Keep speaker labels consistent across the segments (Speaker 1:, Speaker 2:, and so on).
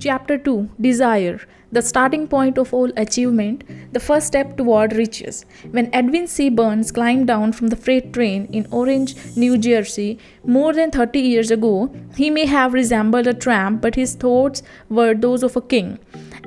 Speaker 1: Chapter 2, Desire, the starting point of all achievement, the first step toward riches. When Edwin C. Burns climbed down from the freight train in Orange, New Jersey, more than 30 years ago, he may have resembled a tramp, but his thoughts were those of a king.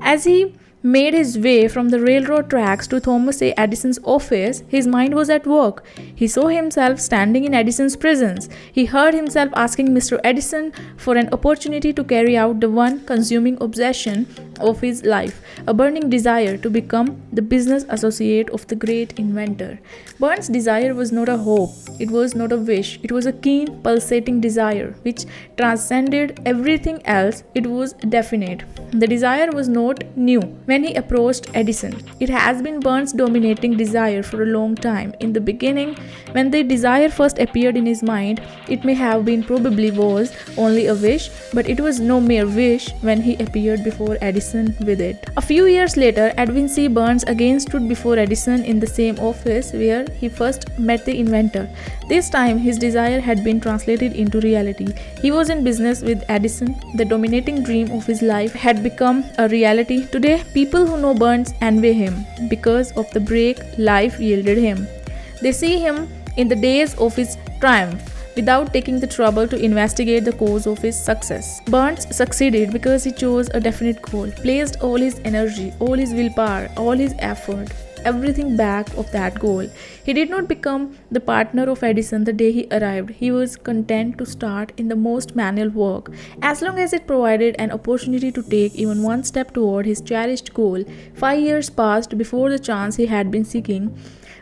Speaker 1: As he made his way from the railroad tracks to Thomas A. Edison's office, his mind was at work. He saw himself standing in Edison's presence. He heard himself asking Mr. Edison for an opportunity to carry out the one consuming obsession of his life, a burning desire to become the business associate of the great inventor. Burns' desire was not a hope, it was not a wish, it was a keen, pulsating desire which transcended everything else. It was definite. The desire was not new when he approached Edison. It has been Burns' dominating desire for a long time. In the beginning, when the desire first appeared in his mind, it may have been probably was only a wish, but it was no mere wish when he appeared before Edison with it. A few years later, Edwin C. Burns again stood before Edison in the same office where he first met the inventor. This time, his desire had been translated into reality. He was in business with Edison. The dominating dream of his life had become a reality. Today, people who know Burns envy him because of the break life yielded him. They see him in the days of his triumph without taking the trouble to investigate the cause of his success. Burns succeeded because he chose a definite goal, placed all his energy, all his willpower, all his effort, everything back of that goal. He did not become the partner of Edison the day he arrived. He was content to start in the most manual work, as long as it provided an opportunity to take even one step toward his cherished goal. 5 years passed before the chance he had been seeking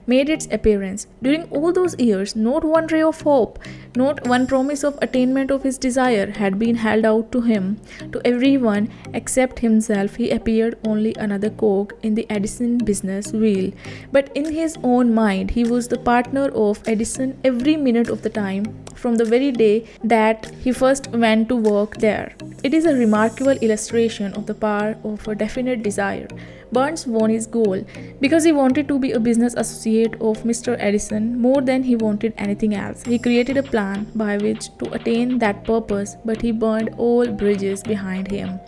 Speaker 1: made its appearance. During all those years, not one ray of hope, not one promise of attainment of his desire had been held out to him. To everyone except himself, he appeared only another cog in the Edison business wheel. But in his own mind, he was the partner of Edison every minute of the time, from the very day that he first went to work there. It is a remarkable illustration of the power of a definite desire. Burns won his goal because he wanted to be a business associate of Mr. Edison more than he wanted anything else. He created a plan by which to attain that purpose, but he burned all bridges behind him.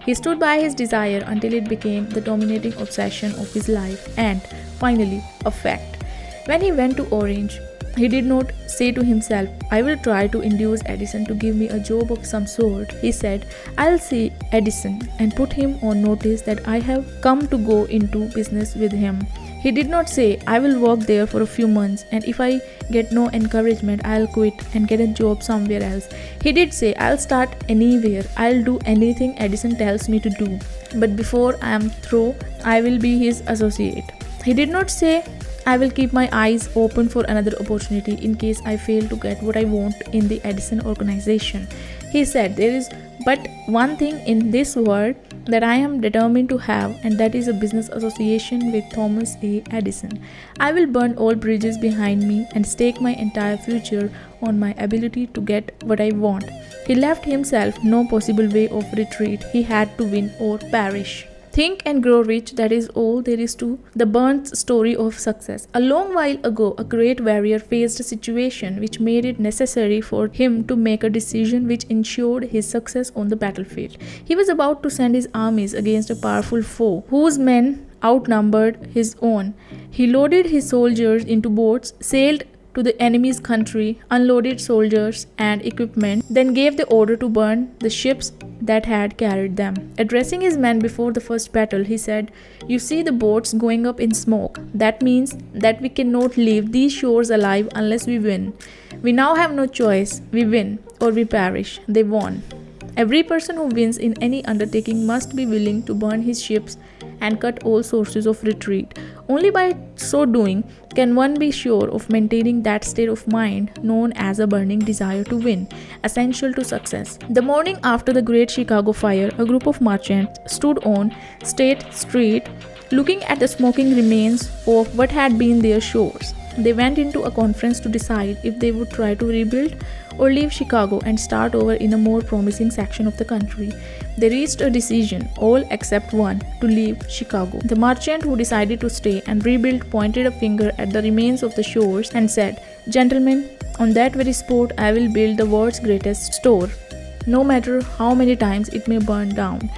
Speaker 1: He stood by his desire until it became the dominating obsession of his life and, finally, a fact. When he went to Orange, he did not say to himself, I will try to induce Edison to give me a job of some sort. He said, I'll see Edison and put him on notice that I have come to go into business with him. He did not say, I will work there for a few months and if I get no encouragement, I'll quit and get a job somewhere else. He did say, I'll start anywhere. I'll do anything Edison tells me to do. But before I am through, I will be his associate. He did not say, I will keep my eyes open for another opportunity in case I fail to get what I want in the Edison organization. He said, there is but one thing in this world that I am determined to have, and that is a business association with Thomas A. Edison. I will burn all bridges behind me and stake my entire future on my ability to get what I want. He left himself no possible way of retreat. He had to win or perish. Think and grow rich, that is all there is to the Burns story of success. A long while ago, a great warrior faced a situation which made it necessary for him to make a decision which ensured his success on the battlefield. He was about to send his armies against a powerful foe whose men outnumbered his own. He loaded his soldiers into boats, sailed to the enemy's country, unloaded soldiers and equipment, then gave the order to burn the ships that had carried them. Addressing his men before the first battle, he said, You see the boats going up in smoke. That means that we cannot leave these shores alive unless we win. We now have no choice. We win or we perish. They won. Every person who wins in any undertaking must be willing to burn his ships and cut all sources of retreat. Only by so doing can one be sure of maintaining that state of mind known as a burning desire to win, essential to success. The morning after the Great Chicago Fire, a group of merchants stood on State Street looking at the smoking remains of what had been their shores. They went into a conference to decide if they would try to rebuild or leave Chicago and start over in a more promising section of the country. They reached a decision, all except one, to leave Chicago. The merchant who decided to stay and rebuild pointed a finger at the remains of the shores and said, Gentlemen, on that very spot I will build the world's greatest store, no matter how many times it may burn down.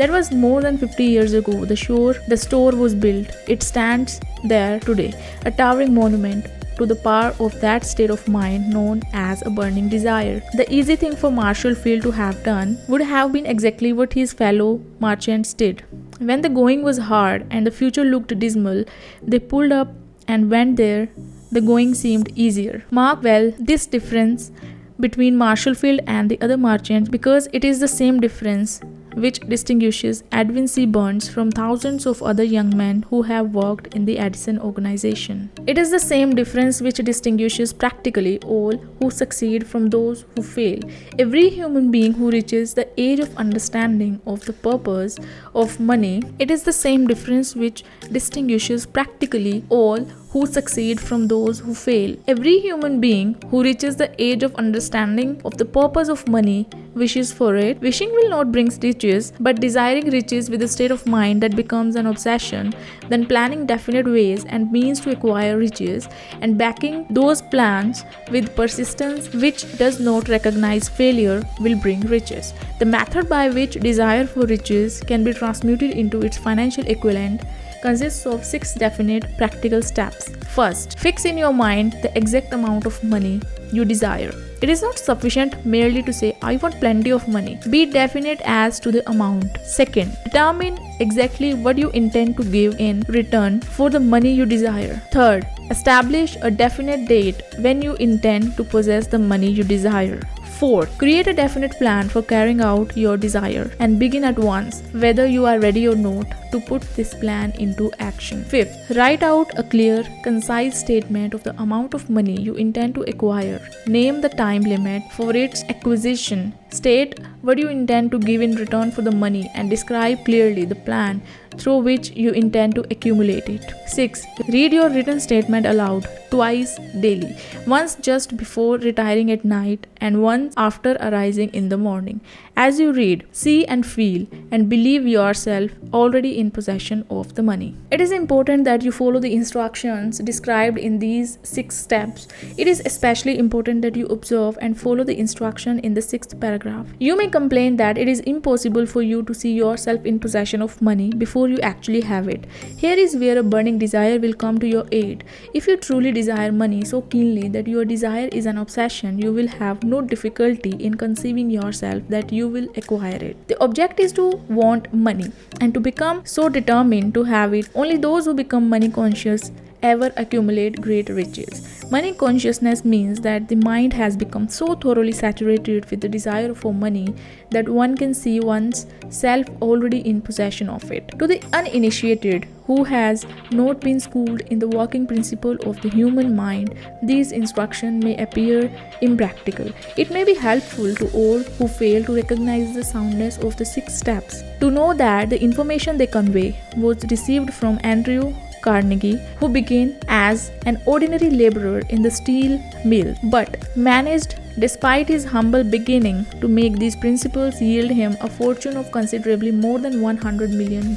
Speaker 1: That was more than 50 years ago. The store was built. It stands there today, a towering monument to the power of that state of mind known as a burning desire. The easy thing for Marshall Field to have done would have been exactly what his fellow merchants did. When the going was hard and the future looked dismal, they pulled up and went there. The going seemed easier. Mark well this difference between Marshall Field and the other merchants, because it is the same difference which distinguishes Edwin C. Burns from thousands of other young men who have worked in the Edison organization. It is the same difference which distinguishes practically all who succeed from those who fail. Every human being who reaches the age of understanding of the purpose of money, it is the same difference which distinguishes practically all who succeed from those who fail. Every human being who reaches the age of understanding of the purpose of money wishes for it. Wishing will not bring riches, but desiring riches with a state of mind that becomes an obsession, then planning definite ways and means to acquire riches, and backing those plans with persistence which does not recognize failure will bring riches. The method by which desire for riches can be transmuted into its financial equivalent consists of 6 definite practical steps. First, fix in your mind the exact amount of money you desire. It is not sufficient merely to say, I want plenty of money. Be definite as to the amount. Second, determine exactly what you intend to give in return for the money you desire. Third, establish a definite date when you intend to possess the money you desire. Fourth, create a definite plan for carrying out your desire and begin at once, whether you are ready or not, to put this plan into action. Fifth, write out a clear, concise statement of the amount of money you intend to acquire. Name the time limit for its acquisition. State what you intend to give in return for the money and describe clearly the plan through which you intend to accumulate it. 6. Read your written statement aloud twice daily, once just before retiring at night and once after arising in the morning. As you read, see and feel and believe yourself already in possession of the money. It is important that you follow the instructions described in these 6 steps. It is especially important that you observe and follow the instruction in the 6th paragraph. You may complain that it is impossible for you to see yourself in possession of money before you actually have it. Here is where a burning desire will come to your aid. If you truly desire money so keenly that your desire is an obsession, you will have no difficulty in conceiving yourself that you will acquire it. The object is to want money and to become so determined to have it. Only those who become money conscious ever accumulate great riches. Money consciousness means that the mind has become so thoroughly saturated with the desire for money that one can see one's self already in possession of it. To the uninitiated who has not been schooled in the working principle of the human mind, these instructions may appear impractical. It may be helpful to all who fail to recognize the soundness of the 6 steps, to know that the information they convey was received from Andrew Carnegie, who began as an ordinary laborer in the steel mill, but managed, despite his humble beginning, to make these principles yield him a fortune of considerably more than $100 million.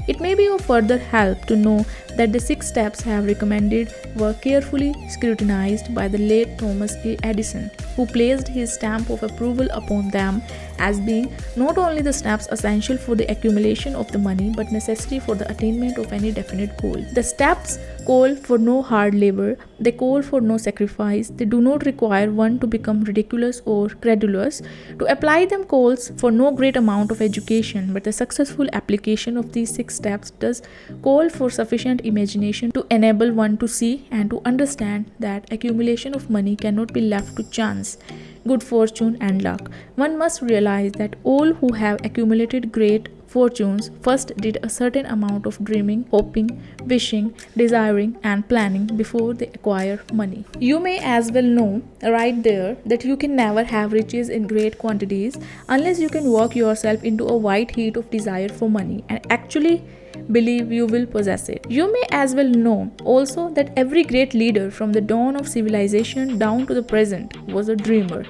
Speaker 1: It may be of further help to know that the 6 steps I have recommended were carefully scrutinized by the late Thomas A. Edison, who placed his stamp of approval upon them as being not only the steps essential for the accumulation of the money but necessary for the attainment of any definite goal. The steps call for no hard labor, they call for no sacrifice, they do not require one to become ridiculous or credulous. To apply them calls for no great amount of education, but the successful application of these 6 steps does call for sufficient imagination to enable one to see and to understand that accumulation of money cannot be left to chance, good fortune and luck. One must realize that all who have accumulated great fortunes first did a certain amount of dreaming, hoping, wishing, desiring and planning before they acquire money. You may as well know right there that you can never have riches in great quantities unless you can work yourself into a white heat of desire for money and actually believe you will possess it. You may as well know also that every great leader from the dawn of civilization down to the present was a dreamer.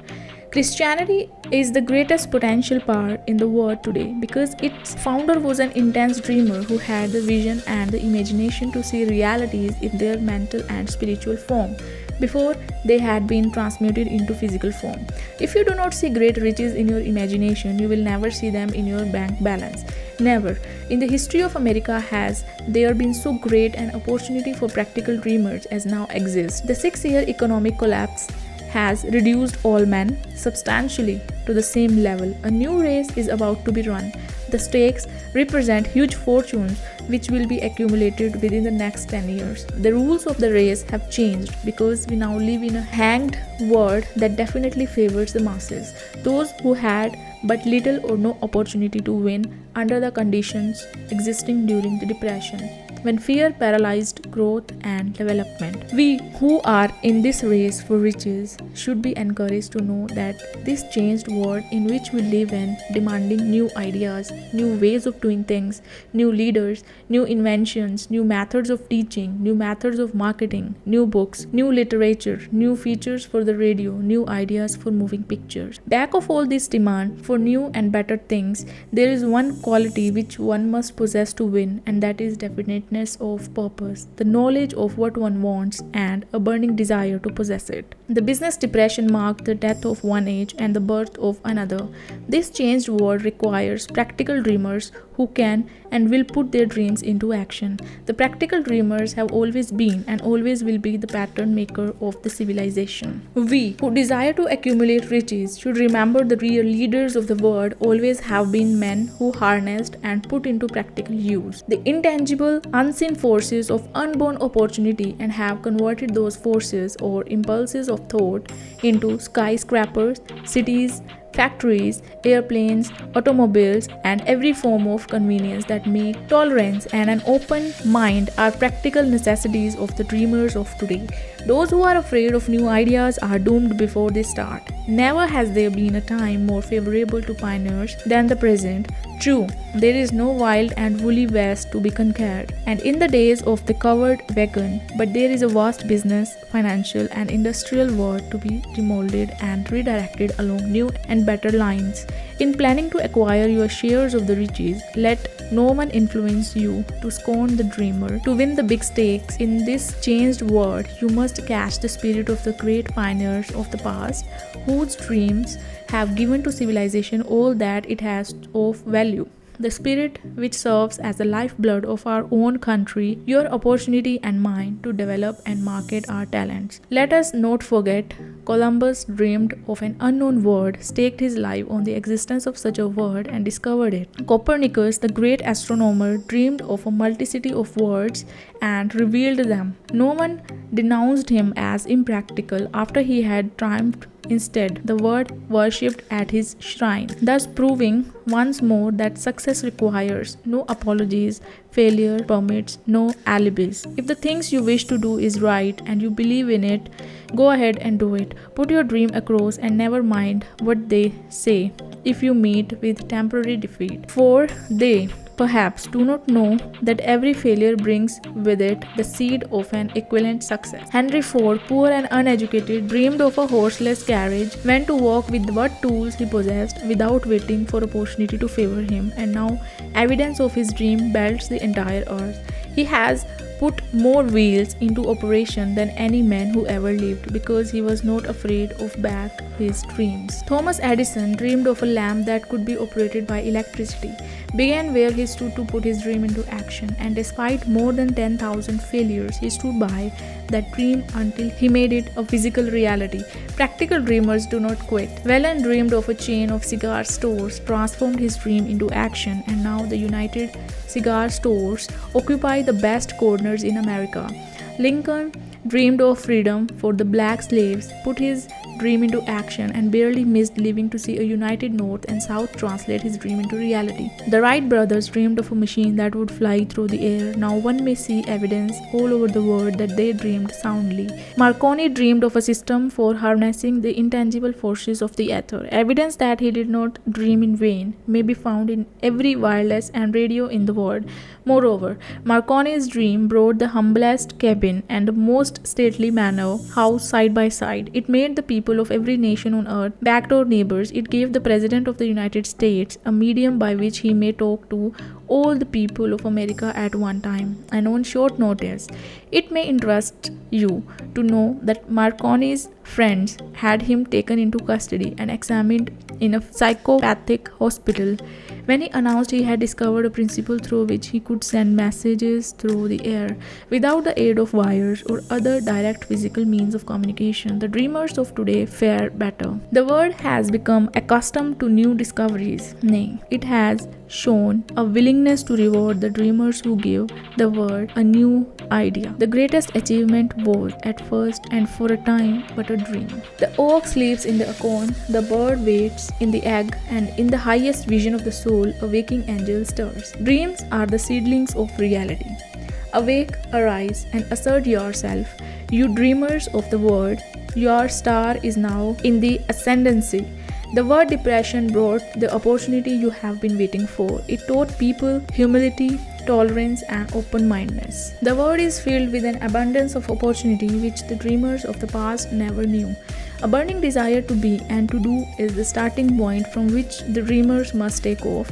Speaker 1: Christianity is the greatest potential power in the world today because its founder was an intense dreamer who had the vision and the imagination to see realities in their mental and spiritual form before they had been transmuted into physical form. If you do not see great riches in your imagination, you will never see them in your bank balance. Never. In the history of America has there been so great an opportunity for practical dreamers as now exists. The 6-year economic collapse has reduced all men substantially to the same level. A new race is about to be run. The stakes represent huge fortunes which will be accumulated within the next 10 years. The rules of the race have changed because we now live in a hanged world that definitely favors the masses, those who had but little or no opportunity to win under the conditions existing during the Depression, when fear paralyzed growth and development. We who are in this race for riches should be encouraged to know that this changed world in which we live in, demanding new ideas, new ways of doing things, new leaders, new inventions, new methods of teaching, new methods of marketing, new books, new literature, new features for the radio, new ideas for moving pictures. Back of all this demand for new and better things, there is one quality which one must possess to win, and that is definiteness of purpose, the knowledge of what one wants, and a burning desire to possess it. The business depression marked the death of one age and the birth of another. This changed world requires practical dreamers who can and will put their dreams into action. The practical dreamers have always been and always will be the pattern maker of the civilization. We who desire to accumulate riches should remember the real leaders of the world always have been men who harnessed and put into practical use the intangible, unseen forces of unborn opportunity and have converted those forces or impulses of thought into skyscrapers, cities, factories, airplanes, automobiles, and every form of convenience that make tolerance and an open mind are practical necessities of the dreamers of today. Those who are afraid of new ideas are doomed before they start. Never has there been a time more favorable to pioneers than the present. True, there is no wild and woolly west to be conquered, and in the days of the covered wagon, but there is a vast business, financial, and industrial world to be remolded and redirected along new and better lines. In planning to acquire your shares of the riches, let no one influence you to scorn the dreamer. To win the big stakes in this changed world, you must catch the spirit of the great pioneers of the past, whose dreams have given to civilization all that it has of value. The spirit which serves as the lifeblood of our own country, your opportunity and mine to develop and market our talents. Let us not forget, Columbus dreamed of an unknown world, staked his life on the existence of such a world and discovered it. Copernicus, the great astronomer, dreamed of a multiplicity of worlds and revealed them. No one denounced him as impractical after he had triumphed. Instead, the world worshipped at his shrine, thus proving once more that success requires no apologies, failure permits no alibis. If the things you wish to do is right and you believe in it, go ahead and do it. Put your dream across and never mind what they say if you meet with temporary defeat. For they perhaps do not know that every failure brings with it the seed of an equivalent success. Henry Ford, poor and uneducated, dreamed of a horseless carriage, went to walk with what tools he possessed without waiting for opportunity to favor him, and now evidence of his dream belts the entire earth. He has put more wheels into operation than any man who ever lived because he was not afraid of back his dreams. Thomas Edison dreamed of a lamp that could be operated by electricity, began where he stood to put his dream into action, and despite more than 10,000 failures, he stood by that dream until he made it a physical reality. Practical dreamers do not quit. Whelan dreamed of a chain of cigar stores, transformed his dream into action, and now the United Cigar Stores occupy the best corners in America. Lincoln dreamed of freedom for the black slaves, put his dream into action, and barely missed living to see a united North and South translate his dream into reality. The Wright brothers dreamed of a machine that would fly through the air. Now one may see evidence all over the world that they dreamed soundly. Marconi dreamed of a system for harnessing the intangible forces of the ether. Evidence that he did not dream in vain may be found in every wireless and radio in the world. Moreover, Marconi's dream brought the humblest cabin and the most stately manor house side by side. It made the people of every nation on earth backdoor neighbors. It gave the President of the United States a medium by which he may talk to all the people of America at one time and on short notice. It may interest you to know that Marconi's friends had him taken into custody and examined in a psychopathic hospital when he announced he had discovered a principle through which he could send messages through the air without the aid of wires or other direct physical means of communication. The dreamers of today fare better. The world has become accustomed to new discoveries. Nay, it has shown a willingness to reward the dreamers who give the world a new idea. The greatest achievement was, at first and for a time, but a dream. The oak sleeps in the acorn, the bird waits in the egg, and in the highest vision of the soul, a waking angel stirs. Dreams are the seedlings of reality. Awake, arise, and assert yourself. You dreamers of the world, your star is now in the ascendancy. The word depression brought the opportunity you have been waiting for. It taught people humility, tolerance, and open-mindedness. The world is filled with an abundance of opportunity which the dreamers of the past never knew. A burning desire to be and to do is the starting point from which the dreamers must take off.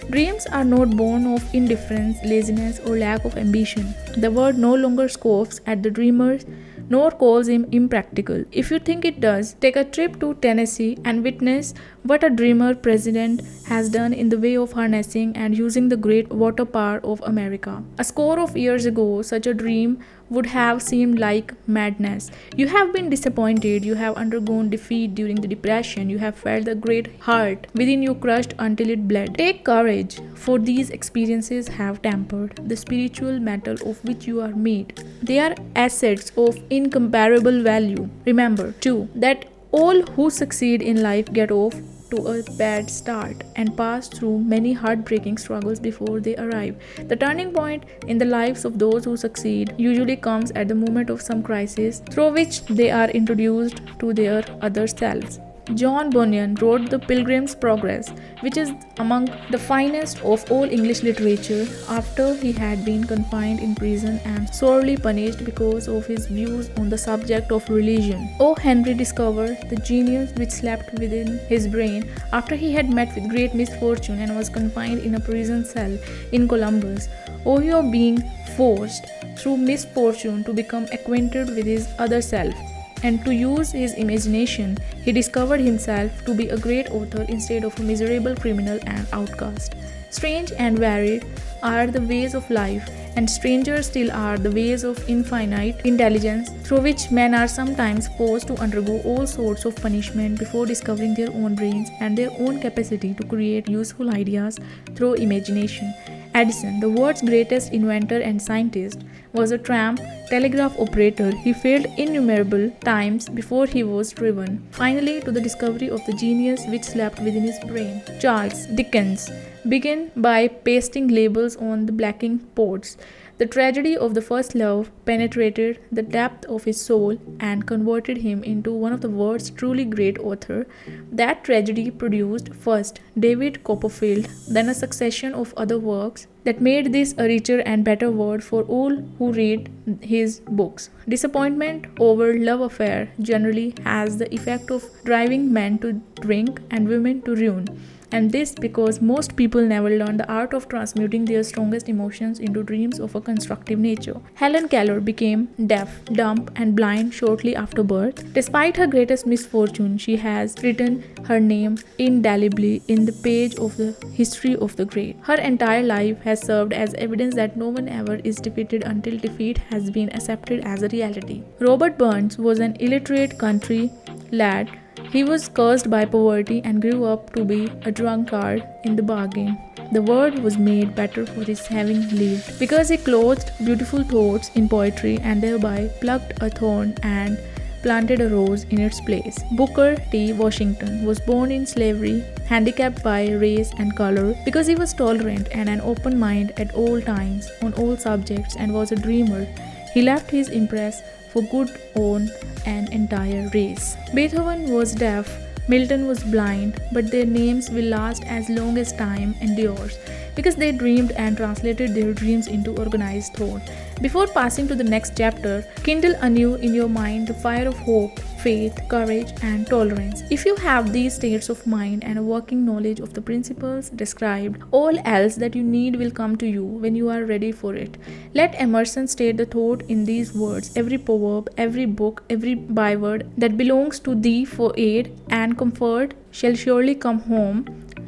Speaker 1: Dreams are not born of indifference, laziness, or lack of ambition. The world no longer scoffs at the dreamers nor calls him impractical. If you think it does, take a trip to Tennessee and witness what a dreamer president has done in the way of harnessing and using the great water power of America. A score of years ago, such a dream would have seemed like madness. You have been disappointed, you have undergone defeat during the depression, you have felt the great heart within you crushed until it bled. Take courage, for these experiences have tempered the spiritual metal of which you are made. They are assets of incomparable value. Remember, too, that all who succeed in life get off to a bad start and pass through many heartbreaking struggles before they arrive. The turning point in the lives of those who succeed usually comes at the moment of some crisis through which they are introduced to their other selves. John Bunyan wrote The Pilgrim's Progress, which is among the finest of all English literature, after he had been confined in prison and sorely punished because of his views on the subject of religion. O. Henry discovered the genius which slept within his brain after he had met with great misfortune and was confined in a prison cell in Columbus. Ohio being forced through misfortune to become acquainted with his other self and to use his imagination, he discovered himself to be a great author instead of a miserable criminal and outcast. Strange and varied are the ways of life, and stranger still are the ways of infinite intelligence through which men are sometimes forced to undergo all sorts of punishment before discovering their own brains and their own capacity to create useful ideas through imagination. Edison, the world's greatest inventor and scientist, was a tramp telegraph operator. He failed innumerable times before he was driven, finally, to the discovery of the genius which slept within his brain. Charles Dickens began by pasting labels on the blacking pots. The tragedy of the first love penetrated the depth of his soul and converted him into one of the world's truly great authors. That tragedy produced first David Copperfield, then a succession of other works that made this a richer and better world for all who read his books. Disappointment over love affair generally has the effect of driving men to drink and women to ruin. And this because most people never learn the art of transmuting their strongest emotions into dreams of a constructive nature. Helen Keller became deaf, dumb, and blind shortly after birth. Despite her greatest misfortune, she has written her name indelibly in the page of the history of the great. Her entire life has served as evidence that no one ever is defeated until defeat has been accepted as a reality. Robert Burns was an illiterate country lad. He was cursed by poverty and grew up to be a drunkard in the bargain. The world was made better for his having lived, because he clothed beautiful thoughts in poetry and thereby plucked a thorn and planted a rose in its place. Booker T. Washington was born in slavery, handicapped by race and color, because he was tolerant and an open mind at all times on all subjects and was a dreamer. He left his impress for good on an entire race. Beethoven was deaf, Milton was blind, but their names will last as long as time endures, because they dreamed and translated their dreams into organized thought. Before passing to the next chapter, kindle anew in your mind the fire of hope, faith, courage, and tolerance. If you have these states of mind and a working knowledge of the principles described, all else that you need will come to you when you are ready for it. Let Emerson state the thought in these words: every proverb, every book, every byword that belongs to thee for aid and comfort shall surely come home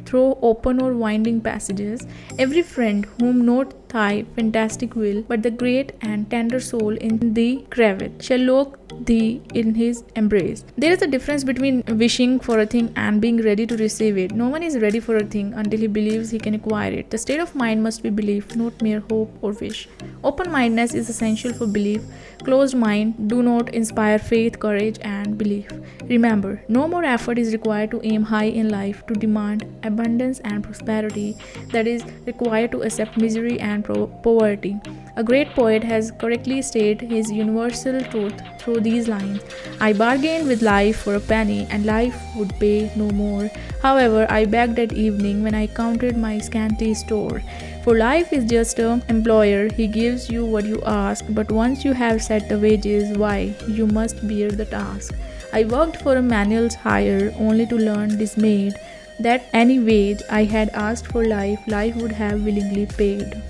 Speaker 1: through open or winding passages. Every friend whom not thy fantastic will, but the great and tender soul in thee craveth, shall lock thee in his embrace. There is a difference between wishing for a thing and being ready to receive it. No one is ready for a thing until he believes he can acquire it. The state of mind must be belief, not mere hope or wish. Open-mindedness is essential for belief. Closed mind do not inspire faith, courage, and belief. Remember, no more effort is required to aim high in life, to demand abundance and prosperity that is required to accept misery and poverty. A great poet has correctly stated his universal truth through these lines: I bargained with life for a penny, and life would pay no more. However, I begged that evening when I counted my scanty store. For life is just an employer, he gives you what you ask, but once you have set the wages, why, you must bear the task. I worked for a manual's hire, only to learn dismayed that any wage I had asked for life, life would have willingly paid.